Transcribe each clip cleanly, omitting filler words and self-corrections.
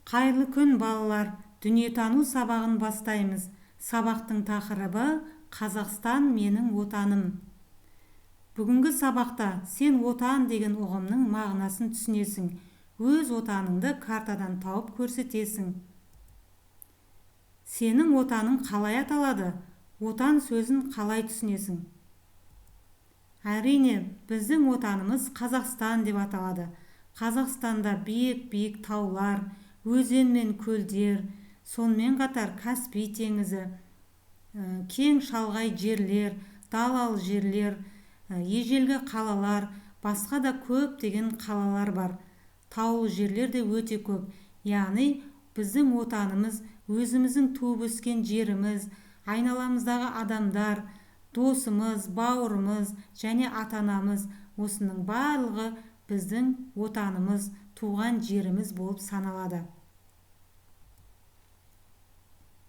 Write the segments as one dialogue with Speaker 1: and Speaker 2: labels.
Speaker 1: Қайырлы күн, балалар. Дүниетану сабағын бастаймыз. Сабақтың тақырыбы Қазақстан менің отаным. Бүгінгі сабақта сен отан деген ұғымның мағынасын түсінесің. Өз отаныңды картадан тауып көрсетесің. Сенің отаның қалай аталады? Отан сөзін қалай түсінесің? Әрине, біздің отанымыз Қазақстан деп аталады. Қазақстанда биік-биік таулар, өзен мен көлдер, сонымен қатар Каспий теңізі, кең шалғай жерлер, далалы жерлер, ежелгі қалалар, басқа да көптеген қалалар бар. Таулы жерлер де өте көп. Яғни біздің отанымыз өзіміздің туып өскен жеріміз, айналамыздағы адамдар, досымыз, бауырымыз және ата-анамыз, осының барлығы біздің отанымыз, туған жеріміз болып саналады.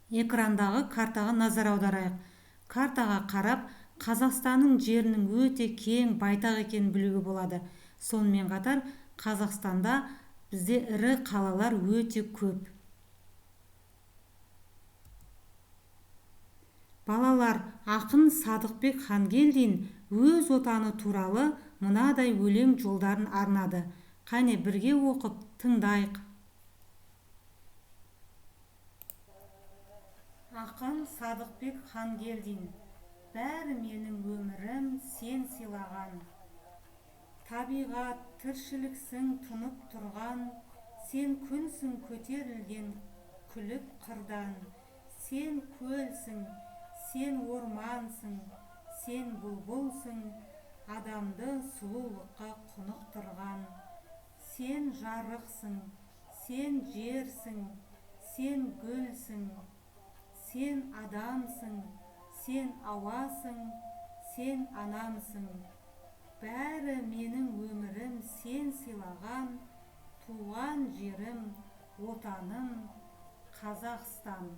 Speaker 1: Экрандағы картаға назар аударайық. Картаға қарап, Қазақстанның жерінің өте кең, байтақ екенін білуге болады. Сонымен қатар, Қазақстанда бізде ірі қалалар өте көп. Балалар, ақын Садықбек Хангелдин өз отаны туралы мынадай өлең жолдарын арнады. Қане бірге оқып тыңдайық. Ақын Садықбек Хангелдин. Бәрі менің өмірім сен сыйлаған. Табиғат, тіршіліксің тұнып тұрған, сен күнсің көтерілген күліп қырдан. Сен көлсің, сен ормансың, сен бұлбұлсың, адамды сұлулыққа құнықтырған. Сен жарықсың, сен жерсің, сен гүлсің, сен адамсың, сен ауасың, сен анамсың. Бәрі менің өмірім сен сыйлаған, туған жерім, отаным, Қазақстан.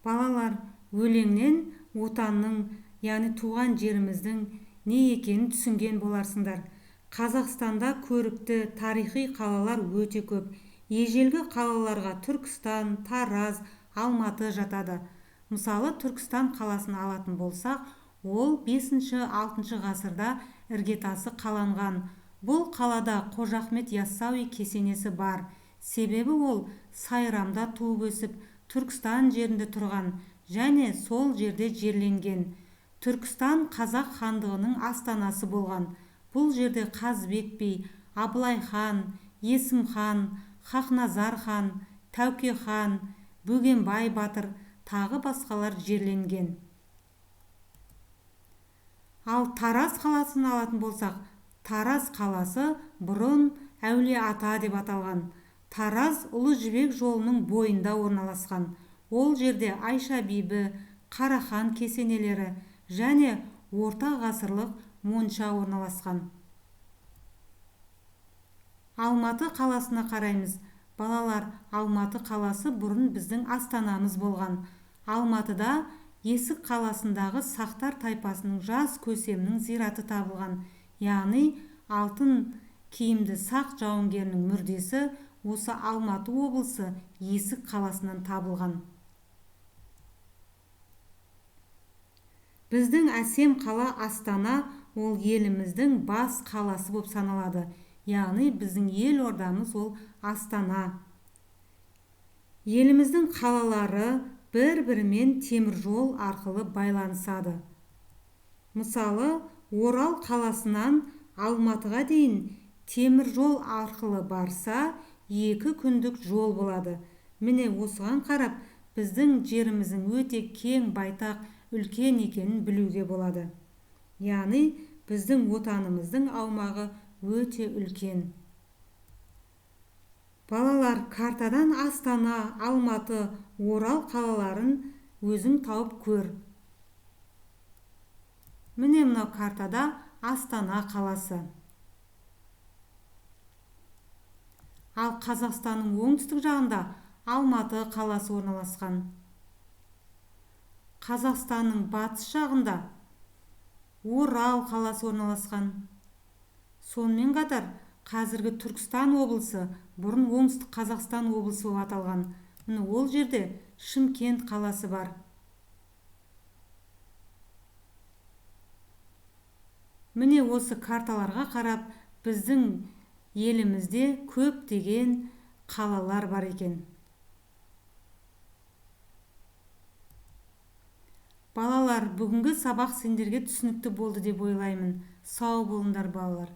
Speaker 1: Балалар, өлеңнен отанның, яғни туған жеріміздің не екенін түсінген боларсыңдар. Қазақстанда көрікті тарихи қалалар өте көп. Ежелгі қалаларға Түркістан, Тараз, Алматы жатады. Мысалы, Түркістан қаласын алатын болсақ, ол 5-6 ғасырда іргетасы қаланған. Бұл қалада Қожа Ахмет Яссауи кесенесі бар. Себебі ол Сайрамда туып өсіп, Түркістан жерінде тұрған және сол жерде жерленген. Түркістан Қазақ хандығының астанасы болған. Бұл жерде Қазыбек би, Абылай хан, Есім хан, Хақназар хан, Тәуке хан, Бөгенбай батыр, тағы басқалар жерленген. Ал Тараз қаласын алатын болсақ, Тараз қаласы бұрын Әулие Ата деп аталған. Тараз Ұлы Жібек жолының бойында орналасқан. Ол жерде Айша бибі, Қарахан кесенелері және орта ғасырлық монша орналасқан. Алматы қаласына қараймыз. Балалар, Алматы қаласы бұрын біздің астанамыз болған. Алматыда Есік қаласындағы Сақтар тайпасының жас көсемнің зираты табылған. Яғни алтын киімді сақ жауынгерінің мүрдесі осы Алматы облысы Есік қаласынан табылған. Біздің әсем қала Астана ол еліміздің бас қаласы болып саналады. Яғни біздің ел ордамыз ол Астана. Еліміздің қалалары бір-бірімен темір жол арқылы байланысады. Мысалы, Орал қаласынан Алматыға дейін темір жол арқылы барса, 2 күндік жол болады. Міне осыған қарап, біздің жеріміздің өте кең, байтақ, үлкен екенін білуге болады. Яғни, біздің отанымыздың аумағы өте үлкен. Балалар, картадан Астана, Алматы, Орал қалаларын өзің тауып көр. Міне мынау картада Астана қаласы. Ал Қазақстанның оңтүстік жағында Алматы қаласы орналасқан. Қазақстанның батыс жағында Орал қаласы орналасқан. Сонымен қатар қазіргі Түркістан облысы бұрын Оңтүстік Қазақстан облысы болып аталған. Міне ол жерде Шымкент қаласы бар. Міне осы карталарға қарап, біздің елімізде көптеген қалалар бар екен. Балалар, бүгінгі сабақ сендерге түсінікті болды деп ойлаймын. Сау болыңдар балалар.